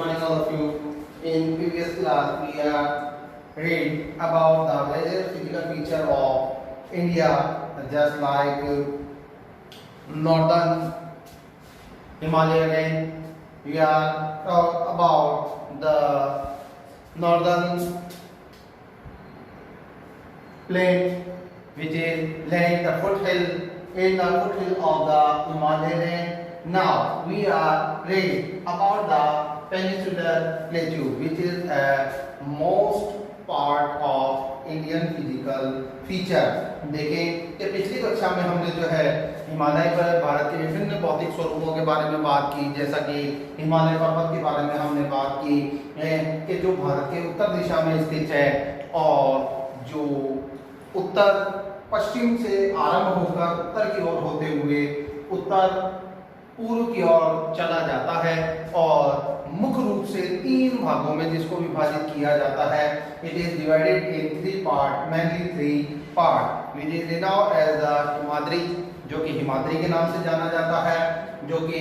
morning all of you. In previous class we are read about the major physical feature of India, just like northern Himalayan range. We are talk about the northern plain, which is like the foothill in the foothill of the Himalayan range. Now we are read about the peninsular plateau, which is a most part of Indian physical feature. देखें कि पिछली कक्षा में हमने जो है हिमालय पर भारत के विभिन्न भौतिक स्वरूपों के बारे में बात की, जैसा कि हिमालय पर्वत के बारे में हमने बात की कि जो भारत के उत्तर दिशा में स्थित है और जो उत्तर पश्चिम से आरंभ होकर उत्तर की ओर होते हुए उत्तर पूर्व की ओर चला जाता है और मुख्य रूप से तीन भागों में जिसको विभाजित किया जाता है. It is divided in three part, mainly three part, which is renowned as the Himadri, जो कि हिमाद्री के नाम से जाना जाता है, जो कि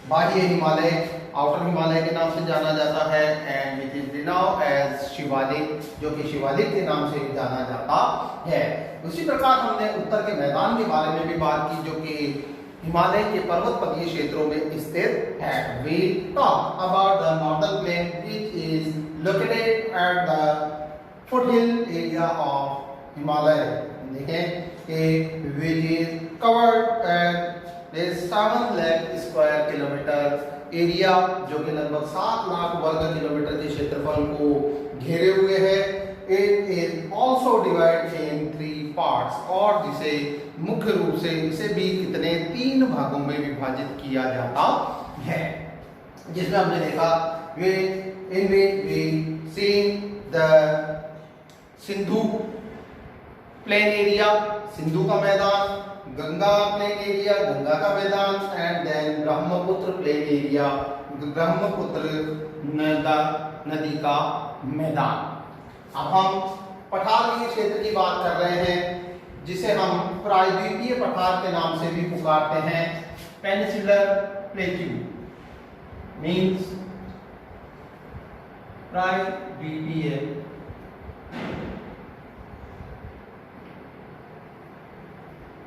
बाह्य हिमालय, आउटर हिमालय के नाम से जाना जाता है, and which is renowned as Shivalik, जो कि शिवालिक के नाम से जाना जाता है. उसी प्रकार हमने उत्तर के मैदान के बारे में भी बात की, जो कि हिमालय के पर्वतपदीय क्षेत्रों में स्थित है. We talk about the northern plain, which is located at the foothill area of Himalaya. देखें कि which is covered at this 7 lakh square kilometer area, जो कि लगभग 7 लाख वर्ग किलोमीटर के क्षेत्रफल को घेरे हुए है. It is also divided in three parts, और जिसे मुख्य रूप से इसे भी कितने तीन भागों में विभाजित किया जाता है, जिसमें हमने देखा वे इनमें we seen the Sindhu plain area, Sindhu का मैदान, गंगा प्लेन एरिया, गंगा का मैदान, and then Brahmaputra plain area, Brahmaputra नदी का मैदान. अब हम पठार क्षेत्र की बात कर रहे हैं, जिसे हम प्रायद्वीपीय पठार के नाम से भी पुकारते हैं. पेनिनसुलर प्लेट्यू मींस प्रायद्वीपीय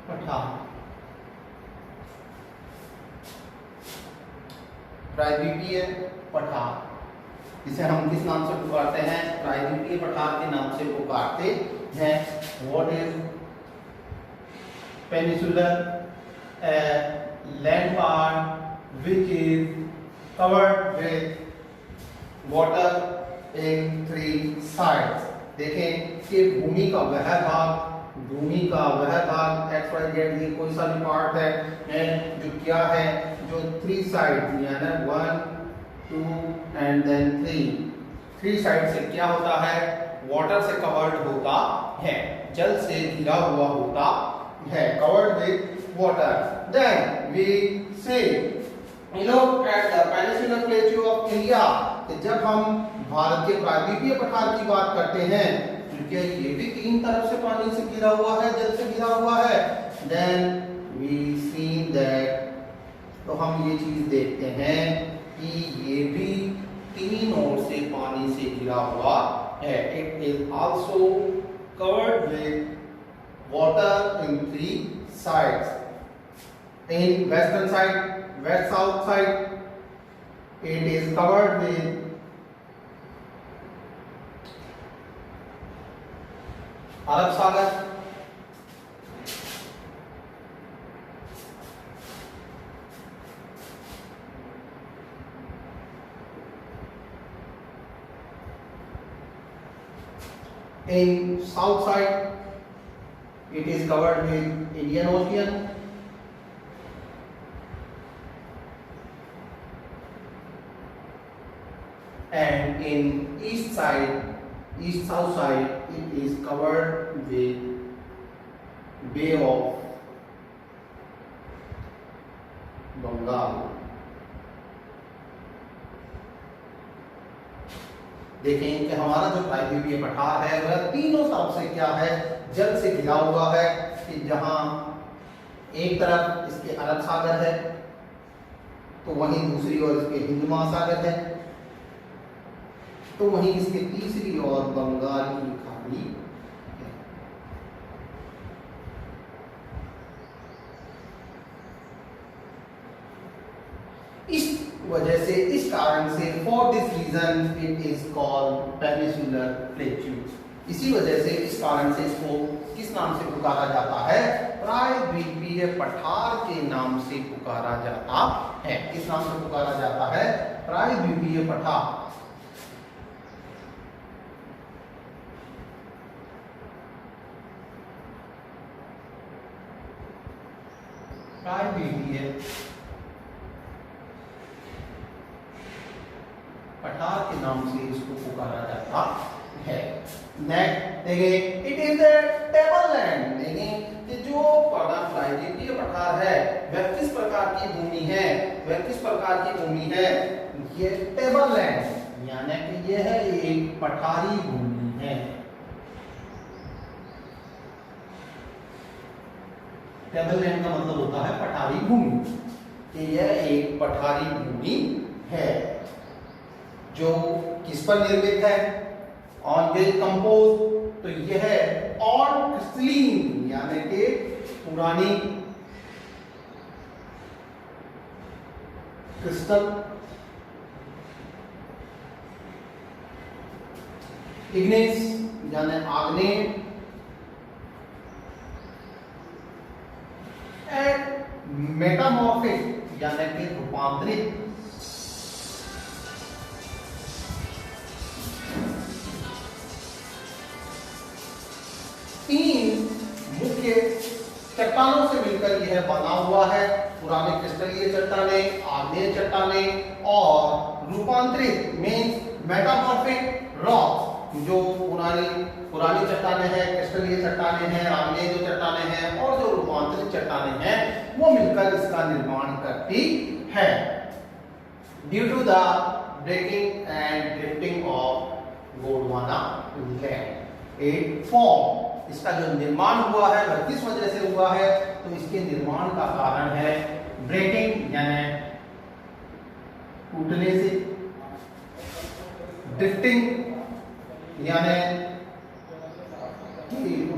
पठार. प्रायद्वीपीय पठार जिसे हम किस नाम से पुकारते हैं? प्रायद्वीपीय पठार के नाम से पुकारते हैं. What is peninsular? A land part which is covered with water in three sides. देखें कि भूमि का वह भाग एक्स वाई जेड ये कोई सा भी पार्ट है जो क्या है, जो थ्री साइड यानी 1 2 एंड देन 3 साइड से क्या होता है? वाटर से कवर्ड होता है, जल से घिरा हुआ होता है, covered with water. Then we see, look at the peninsular plateau of India. जब हम भारत के प्रायद्वीपीय पठार की बात करते हैं, क्योंकि ये भी तीन तरफ से पानी से घिरा हुआ है, जल से घिरा हुआ है. Then we see that, तो हम ये चीज देखते हैं कि ये भी तीन ओर से पानी से घिरा हुआ है. It is also covered with water in three sides. In western side, west south side, it is covered with Arab Sagar. In south side, it is covered with Indian Ocean. And in east side, east south side, it is covered with Bay of Bengal. देखें कि हमारा जो प्रायद्वीपीय पठार है वह तीनों तरफ से क्या है? जल से घिरा हुआ है. कि जहां एक तरफ इसके अरब सागर है, तो वहीं दूसरी ओर इसके हिंद महासागर है, तो वहीं इसके तीसरी ओर बंगाल की खाड़ी है। इस वजह से, इस कारण से, for this reason it is called peninsular plateau. इसी वजह से, इस कारण से इसको किस नाम से पुकारा जाता है? प्रायद्वीपीय पठार के नाम से पुकारा जाता है। किस नाम से पुकारा जाता है? प्रायद्वीपीय पठार। प्रायद्वीपीय पठार के नाम से इसको पुकारा जाता है। नेक्स्ट देखिए, इट इज ए टेबललैंड। देखिए कि जो प्रायद्वीपीय पठार है वह किस प्रकार की भूमि है? वह किस प्रकार की भूमि है? ये टेबललैंड, यानी कि यह एक पठारी भूमि है। टेबललैंड का मतलब होता है पठारी भूमि, कि यह एक पठारी भूमि है जो किस पर निर्मित है? On which compose? तो यह ऑन क्रिस्टलीन, यानी कि पुरानी क्रिस्टल, इग्नेस यानी आग्नेय, एंड मेटामॉर्फिक यानी कि रूपांतरित। तीन मुख्य चट्टानों से मिलकर यह बना हुआ है। पुराने क्रिस्टलीय चट्टानें, आग्नेय चट्टानें और रूपांतरित मींस मेटामॉर्फिक रॉक्स। जो पुरानी चट्टानें हैं, क्रिस्टलीय चट्टानें हैं, आग्नेय जो चट्टानें हैं और जो रूपांतरित चट्टानें हैं, वो मिलकर इसका निर्माण करती है। Due to the breaking and drifting of Gondwana land it form. इसका जो निर्माण हुआ है वह किस वजह से हुआ है? तो इसके निर्माण का कारण है ब्रेकिंग यानी टूटने से, ड्रिफ्टिंग यानी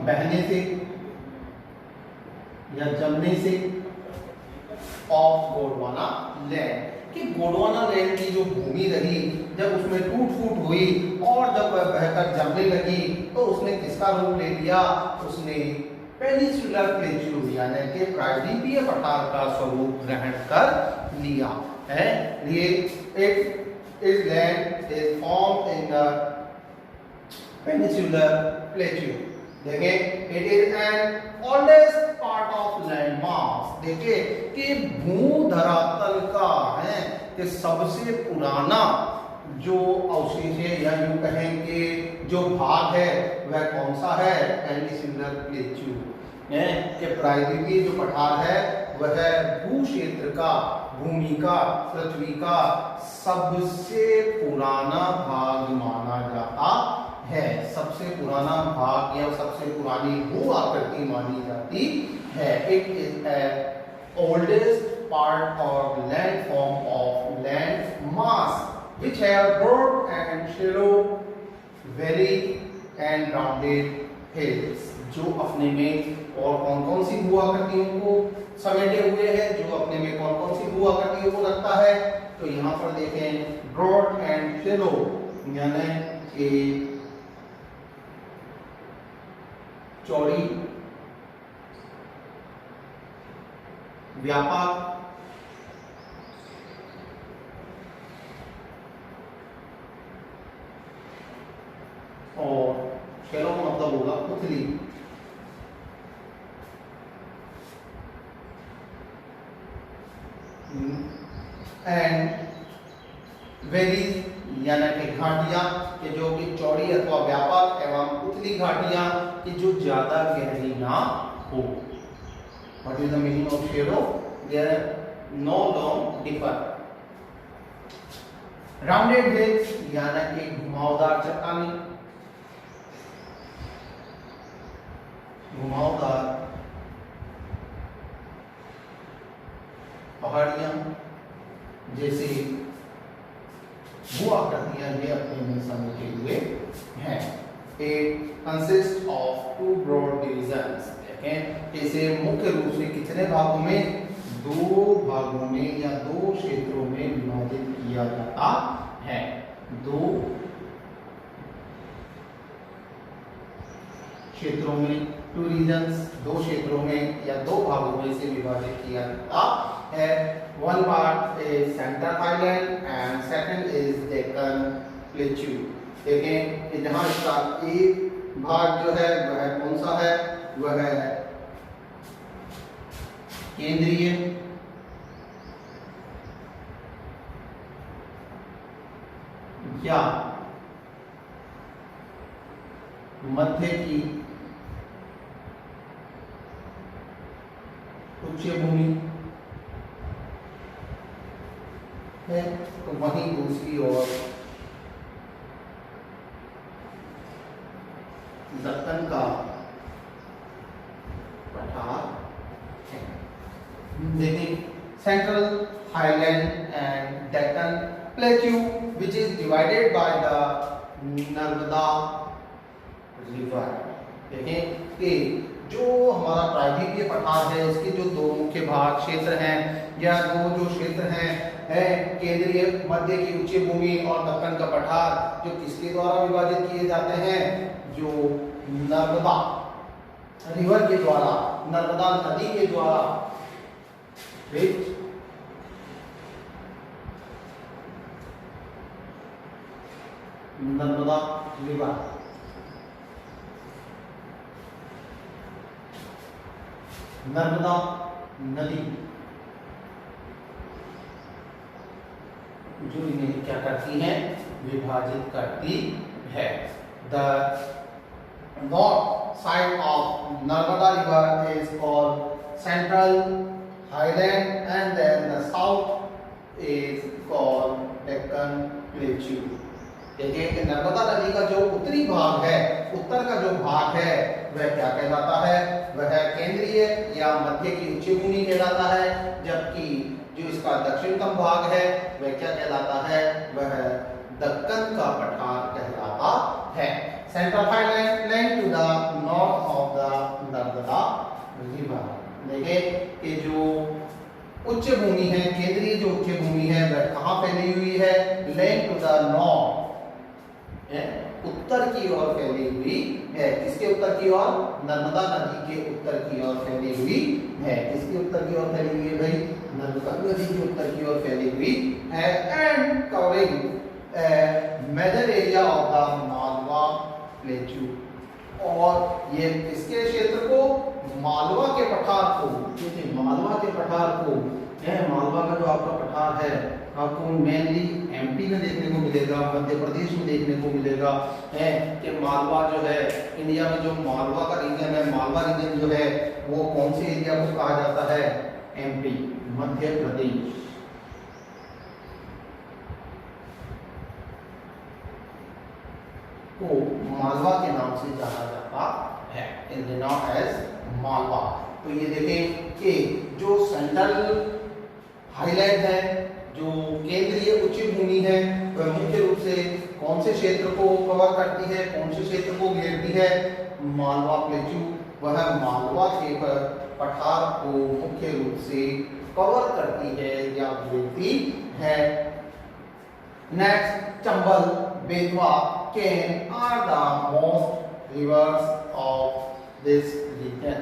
बहने से या जमने से, ऑफ गोंडवाना लैंड, कि गोंडवाना लैंड की जो भूमि रही जब उसमें टूट फूट हुई और जब वह बहकर जमने लगी तो उसने किसका रूप ले लिया? उसने पेनिनसुलर प्लेट्यू यानी कि प्रायद्वीपीय पठार का स्वरूप ग्रहण कर लिया है। ये इस land is formed in the peninsular plateau. देखें, it is an oldest part of land mass. देखिए कि भूधरातल का है कि सबसे पुराना जो अवशेष है या यूं कहें कि जो भाग है वह कौन सा है? पेनिनसुलर प्लेट्यू है कि प्रायद्वीपीय जो पठार है वह भू क्षेत्र का, भूमि का, पृथ्वी का सबसे पुराना भाग माना जाता है। सबसे पुराना भाग या सबसे पुरानी भू आकृति मानी जाती है। It is a oldest part of landform of land mass which have broad and shallow valley and rounded hills। जो अपने में और कौन-कौन सी भू आकृतियों को समेटे हुए है, जो अपने में कौन-कौन सी भू आकृतियों को रखता है? तो यहाँ पर देखें ब्रॉड एंड शैलो यानी कि चौड़ी, व्यापक और शैलो का मतलब होगा उथली। एंड वेरीज यानी कि घाटियां कि जो कि चौड़ी अथवा व्यापक एवं उथली घाटियां कि जो ज्यादा गहरी ना हो। What is the meaning of shallow? There are no long differ. Rounded hills यानी कि घुमावदार चट्टानें, घुमावदार पहाड़ियां consist of two broad divisions. देखें इसे मुख्य रूप से कितने भागों में, दो भागों में या दो क्षेत्रों में विभाजित किया जाता है। दो क्षेत्रों में, टू रीजन्स, दो क्षेत्रों में या दो भागों में इसे विभाजित किया जाता है। One part is central highland and second is Deccan plateau. देखें कि जहां इसका एक भाग जो है वह कौन सा है, वह है केंद्रीय या मध्य की उच्च भूमि है, तो वहीं दूसरी ओर दक्कन का पठार है। देखिए central highland and Deccan plateau which is divided by the Narmada river. देखें कि जो हमारा प्रायद्वीपीय पठार है इसके जो दो मुख्य भाग क्षेत्र हैं या दो जो क्षेत्र हैं है केंद्रीय मध्य की उच्च भूमि और दक्कन का पठार, जो किसके द्वारा विभाजित किए जाते हैं, जो नर्मदा रिवर के द्वारा, नर्मदा नदी के द्वारा। ठीक, नर्मदा रिवर, नर्मदा नदी जो इन्हें क्या करती है, विभाजित करती है। The north side of Narmada river is called central highland and then the south is called Deccan plateau. देखिए कि नर्मदा नदी का जो उत्तरी भाग है, उत्तर का जो भाग है वह क्या कहलाता है, वह केंद्रीय या मध्य की उच्च भूमि कहलाता है, जबकि जो इसका दक्षिणतम भाग है वह क्या कहलाता है, वह दक्कन का पठार कहलाता है। Central highland to the north of the Narmada river. देखिए कि जो उच्च भूमि है, केंद्रीय जो उच्च भूमि है वह कहाँ फैली हुई है, लैंड टू द नॉर्थ, उत्तर की ओर फैली हुई है। किसके उत्तर की ओर, नर्मदा नदी के उत्तर की ओर फैली हुई है। किसके उत्तर की ओर फैली हुई है भाई, नर्मदा नदी के उत्तर की ओर फैली हुई है। And covering major area of the Malwa plateau, और ये किसके क्षेत्र को, मालवा के पठार को, देखिए मालवा के पठार को, मालवा का जो आपका पठार है आपको मेनली एमपी में देखने को मिलेगा, मध्य प्रदेश में देखने को मिलेगा, है कि मालवा जो है इंडिया में जो मालवा का रीजन है, मालवा रीजन जो है वो कौन से एरिया को कहा जाता है, एमपी, मध्य प्रदेश। को मालवा के नाम से जाना जाता है, इज नोन एज मालवा। तो ये देखें कि जो सेंट्रल हाईलैंड है, जो केंद्रीय उच्च भूमि है, वह मुख्य रूप से कौन से क्षेत्र को कवर करती है, कौन से क्षेत्र को घेरती है, मालवा प्लेट्यू। वह मालवा के पठार को मुख्य रूप से कवर करती है या घेरती है। Next, Chambal, Betwa, Ken are the most rivers of this region.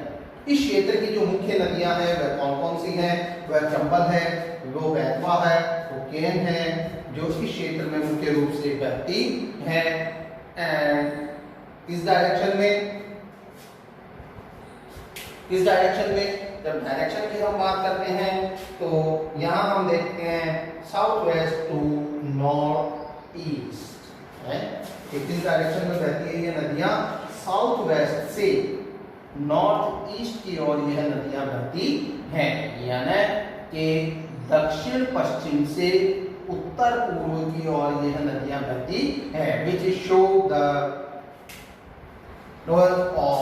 इस क्षेत्र की जो मुख्य नदियां हैं वह कौन कौन सी हैं, वह चंबल है, वो बेतवा है, वो केन है, जो इस क्षेत्र में मुख्य रूप से बहती है। एंड इस डायरेक्शन में जब डायरेक्शन की हम बात करते हैं तो यहाँ हम देखते हैं south west to north east है। किस डायरेक्शन में बहती है ये नदियां, साउथ वेस्ट से नॉर्थ ईस्ट की ओर यह नदियां बहती हैं, यानी कि दक्षिण पश्चिम से उत्तर पूर्व की ओर यह नदियां बहती हैं, which show the north of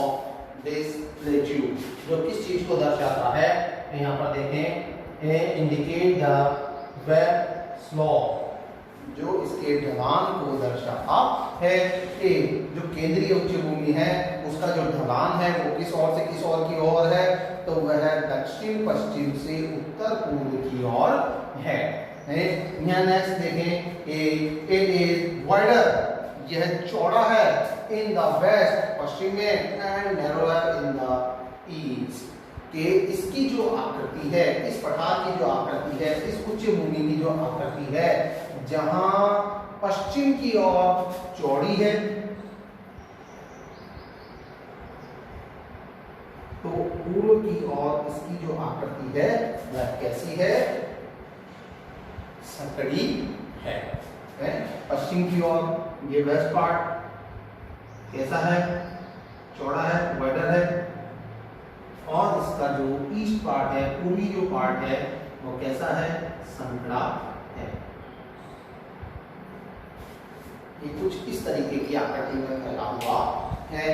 this plateau। जो किस चीज को दर्शाता है, यहाँ पर देखें, indicate the web slope। जो इसके ढलान को दर्शाता है। ए जो केंद्रीय उच्च भूमि है उसका जो ढलान है वो किस ओर से किस ओर की ओर है, तो वह दक्षिण पश्चिम से उत्तर पूर्व की ओर है। यहाँ नेक्स्ट देखें, इट इज वाइडर, यह चौड़ा है, इन द वेस्ट पश्चिम में, and narrower in the east, कि इसकी जो आकृति है, इस पठार की जो आकृति है, इस उच्च भूमि की जो आकृति है, जहां पश्चिम की ओर चौड़ी है तो पूर्व की ओर इसकी जो आकृति है वह कैसी है, संकड़ी है। पश्चिम की ओर ये वेस्ट पार्ट कैसा है, चौड़ा है, वाइडर है, और इसका जो ईस्ट पार्ट है, पूर्वी जो पार्ट है वो कैसा है, संकड़ा है। ये कुछ इस तरीके की आकृति में फैला हुआ है।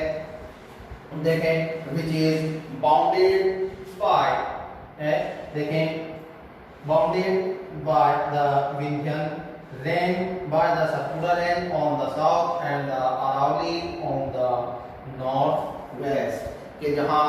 देखें, विच इज बाउंडेड बाय, देखें, bounded by the Vindhyan range, by the Satpura range on the south and the Aravalli on the north west, के जहां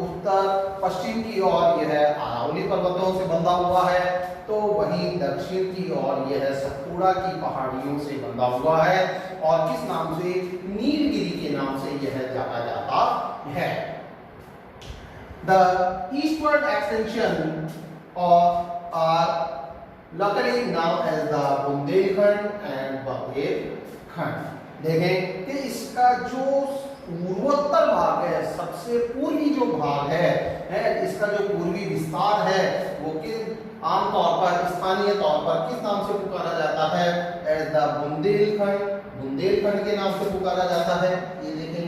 उत्तर पश्चिम की ओर यह अरावली पर्वतों से बंधा हुआ है, तो वहीं दक्षिण की ओर यह सतपुड़ा की पहाड़ियों से बंधा हुआ है, और किस नाम से, नीलगिरी के नाम से यह जाना जाता है। The eastward extension are locally known as the Bundelkhand and Baghelkhand. देखें कि इसका जो पूर्वोत्तर भाग है, सबसे पूर्वी जो भाग है, इसका जो पूर्वी विस्तार है वो आमतौर पर स्थानीय तौर पर किस नाम से पुकारा जाता है, एज द बुंदेलखंड, बुंदेलखंड के नाम से पुकारा जाता है। ये देखें,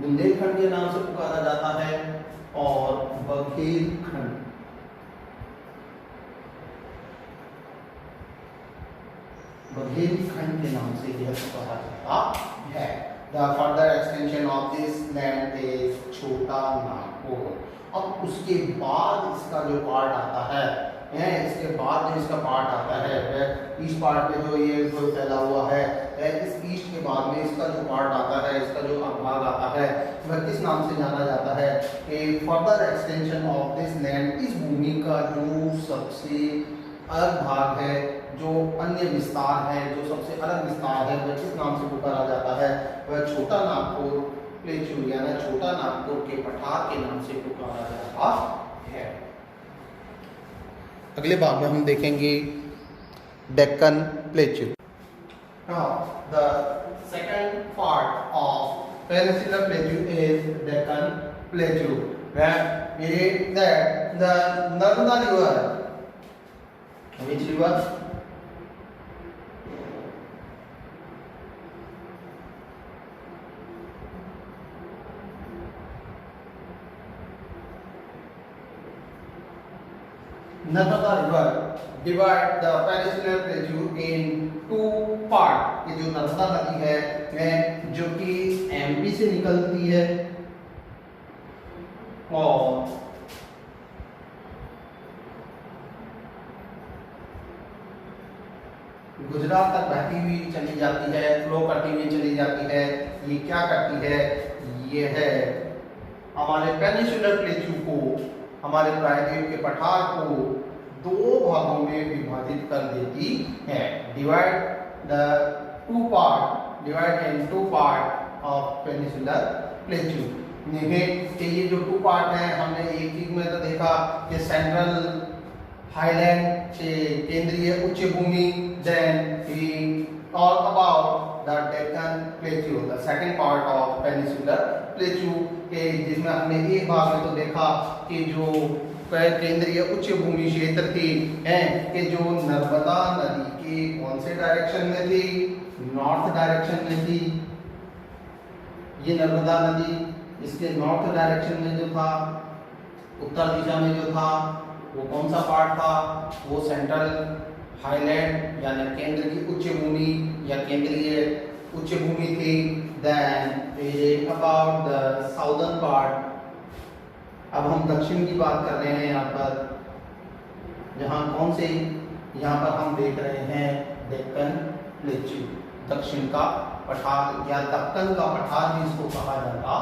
बुंदेलखंड के नाम से पुकारा जाता है, और बघेलखंड, बघेलखंड के नाम से यह पुकारा जाता है। The further extension of this land is छोटा नागपुर। अब उसके बाद इसका जो पार्ट आता है, इसके बाद जो इसका पार्ट आता है, वह ईस्ट पार्ट में जो ये जो फैला हुआ है, इस ईस्ट के बाद में इसका जो पार्ट आता है, इसका जो भाग आता है, वह किस नाम से जाना जाता है, कि further extension of this land, इस भूमि का जो सबसे अलग भाग है, जो अन्य विस्तार है, जो सबसे अलग विस्तार है, वह किस नाम से पुकारा जाता है, वह छोटा नागपुर प्लेटू यानी छोटा नागपुर के पठार के नाम से पुकारा जाता है। अगले भाग में हम देखेंगे Deccan प्लेटू। Now the second part of Peninsular Plateau is Deccan Plateau, where it is that the Narmada River, which river? Narmada River divide the Peninsular Plateau in two part। ये जो नर्मदा नदी है जो कि एमपी से निकलती है और गुजरात तक बहती हुई चली जाती है, फ्लो करती हुई चली जाती है। ये क्या करती है, ये है हमारे पेनिनसुलर प्लेटू को, हमारे प्रायद्वीप के पठार को दो भागों में विभाजित कर देती है। Divide in two part of peninsular plateau. देखें कि ये जो टू पार्ट हैं, हमने एक चीज में तो देखा कि सेंट्रल हाईलैंड से केंद्रीय उच्च भूमि, then we talk about the Deccan plateau, the second part of peninsular plateau, के जिसमें हमने एक भाग में तो देखा कि जो केंद्रीय उच्च भूमि क्षेत्र थी कि जो नर्मदा नदी के कौन से डायरेक्शन में थी, नॉर्थ डायरेक्शन में थी। ये नर्मदा नदी इसके नॉर्थ डायरेक्शन में जो था, उत्तर दिशा में जो था, वो कौन सा पार्ट था, वो सेंट्रल हाईलैंड यानी केंद्र की उच्च भूमि या केंद्रीय उच्च भूमि थी। Then about the southern part अब हम दक्षिण की बात कर रहे हैं यहाँ पर, जहाँ कौन से, यहाँ पर हम देख रहे हैं डेक्कन प्लेट्यू, दक्षिण का पठार या दक्कन का पठार भी इसको कहा जाता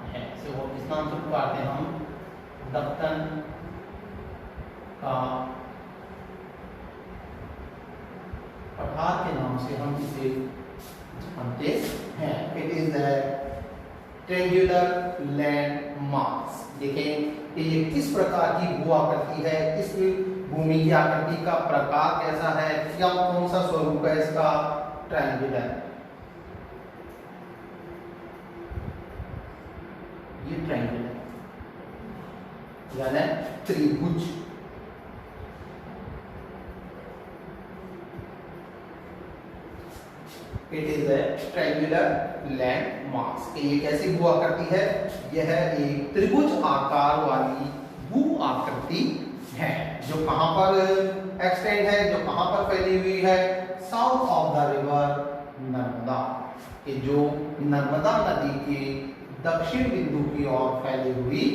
है। वो किस नाम से पुकारते हैं हम, दक्कन का पठार के नाम से हम इसे जानते हैं। It is triangular land mass. देखें कि ये किस प्रकार की भू आकृति है, इस भूमि की आकृति का प्रकार कैसा है, क्या कौन सा स्वरूप है इसका, ट्रायंगुलर। ये ट्रायंगुलर यानी त्रिभुज। It is a triangular land mass. ये कैसी भू आकृति है, यह एक त्रिभुज आकार वाली भू आकृति है, जो कहां पर एक्सटेंड है, जो कहां पर फैली हुई है, south of the river Narmada, कि जो नर्मदा नदी के दक्षिण बिंदु की ओर फैली हुई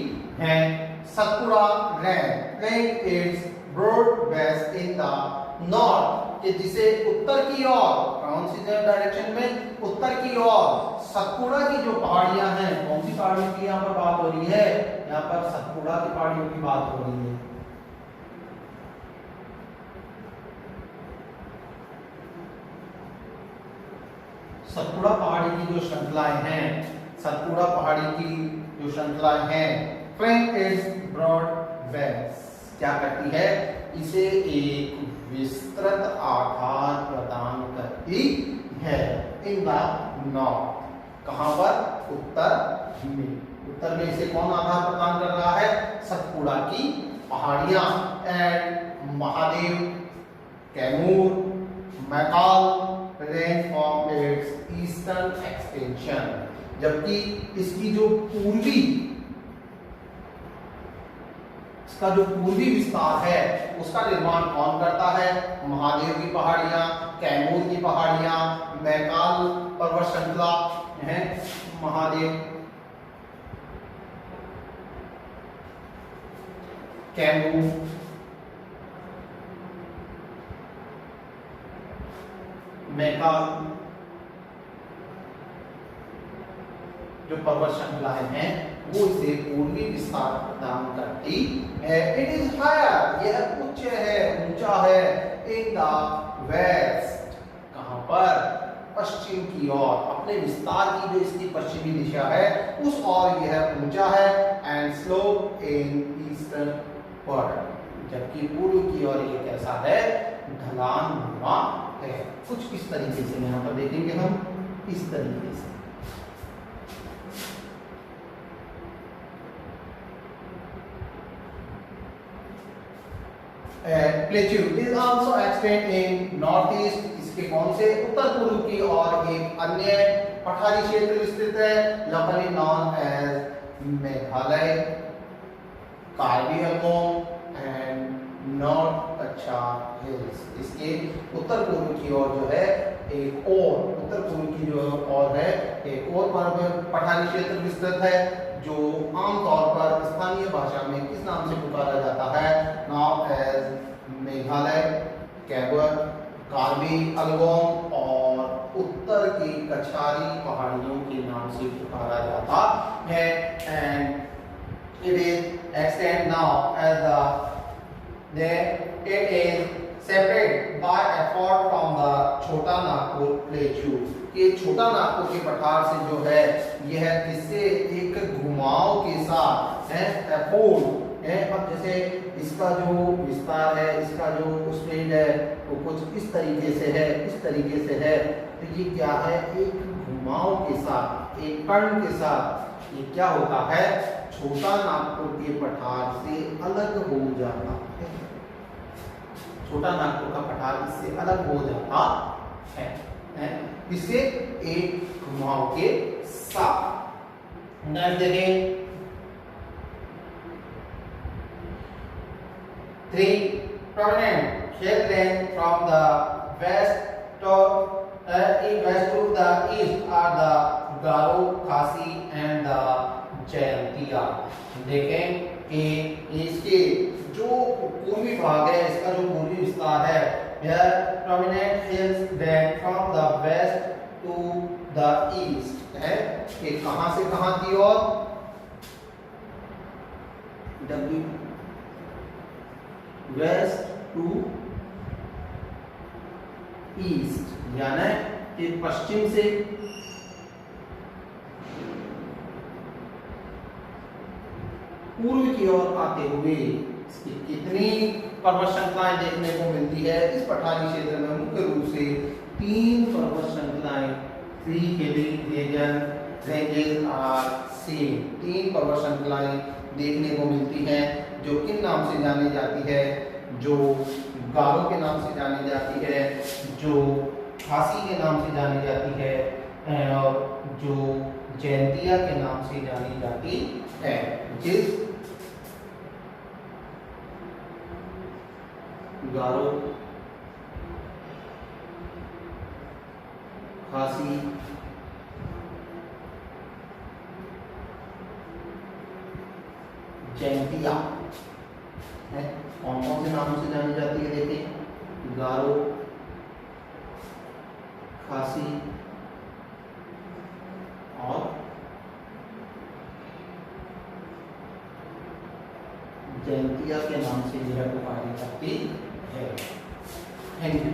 है। Satpura rank its broad base in the north, कि जिसे उत्तर की ओर, कौन सी डायरेक्शन में, उत्तर की ओर सतपुड़ा की जो पहाड़ियां हैं, कौन सी पहाड़ियों की यहाँ पर बात हो रही है, यहाँ पर सतपुड़ा की पहाड़ियों की बात हो रही है। सतपुड़ा पहाड़ी की जो श्रृंखलाएं हैं, सतपुड़ा पहाड़ी की जो श्रृंखलाएं हैं, फ्रैंक इट्स ब्रॉड बेस, क्या करती है, इसे एक विस्तृत आकार प्रदान करती है। इन द नॉर्थ, कहां पर, उत्तर में, उत्तर में इसे कौन आधार प्रदान कर रहा है, सतपुड़ा की पहाड़ियां। And Mahadev, Kaimur, Maikal range from its eastern extension, जबकि इसकी जो पूर्वी, इसका जो पूर्वी विस्तार है उसका निर्माण कौन करता है, महादेव की पहाड़ियां, कैमूर की पहाड़ियां, मैकाल पर्वत श्रृंखला है, महादेव, कैमूर, मैकाल, जो पर्वत श्रृंखलाएं हैं वो इसे पूर्वी विस्तार प्रदान करती है। इट इज हायर, यह उच्च है, ऊंचा है। इन द वेस्ट, कहां पर, पश्चिम की ओर, अपने विस्तार की जो इसकी पश्चिमी दिशा है उस ओर यह ऊंचा है। And slope in eastern word, जबकि पूर्व की ओर ये कैसा है, ढलान नुमा है। कुछ इस तरीके से यहाँ पर देखेंगे हम, इस तरीके से। Plateau is also extend in north east, इसके कौन से, उत्तर पूर्व की ओर एक अन्य पठारी क्षेत्र विस्तृत है, locally known as Meghalaya, Karbi Anglong and north Cachar hills. इसके उत्तर पूर्व की ओर जो है एक और, उत्तर पूर्व की जो ओर है एक और पठारी क्षेत्र विस्तृत है, जो आमतौर पर स्थानीय भाषा में किस नाम से पुकारा जाता है, नाउ एज मेघालय, कैबर, कार्बी अंगोम और उत्तर की कछारी पहाड़ियों के नाम से पुकारा जाता है। And it is extend now as the it is separate by a fault from the Chota Nagpur plateau. ये छोटा नागपुर के पठार से जो है यह किससे, एक घुमाव के साथ है, एफोर्ड है। अब जैसे इसका जो विस्तार है, इसका जो स्पीड है वो कुछ इस तरीके से है, इस तरीके से है, तो ये क्या है, एक घुमाव के साथ, एक टर्न के साथ ये क्या होता है, छोटा नागपुर के पठार से अलग हो जाता है। छोटा नागपुर का पठार इससे अलग हो जाता है, इसे एक घुमाव के साथ। नेक्स्ट देखें, 3 prominent shale lane from the west to the east are the Garo, Khasi and the Jayantiya। देखें भाग है, इसका जो पूर्वी विस्तार है, where prominent hills that from the west to the east है कि कहां से कहां की ओर, W वेस्ट टू ईस्ट, यानी कि पश्चिम से पूर्व की ओर आते हुए इसकी कितनी पर्वत श्रृंखलाएं देखने को मिलती है। इस पठारी क्षेत्र में मुख्य रूप से 3 पर्वत श्रृंखलाएं, 3 hilly ranges are seen, 3 पर्वत श्रृंखलाएं देखने को मिलती हैं, जो किन नाम से जानी जाती है, जो गारो के नाम से जानी जाती है, जो खासी के नाम से जानी जाती है और जो जयंतिया के नाम से जानी जाती है। जिस गारो, खासी, जयंतिया है, कौन कौन से नामों से जानी जाती है देखें, गारो, खासी और जयंतिया के नाम से यह पुकारी जाती है। Thank you.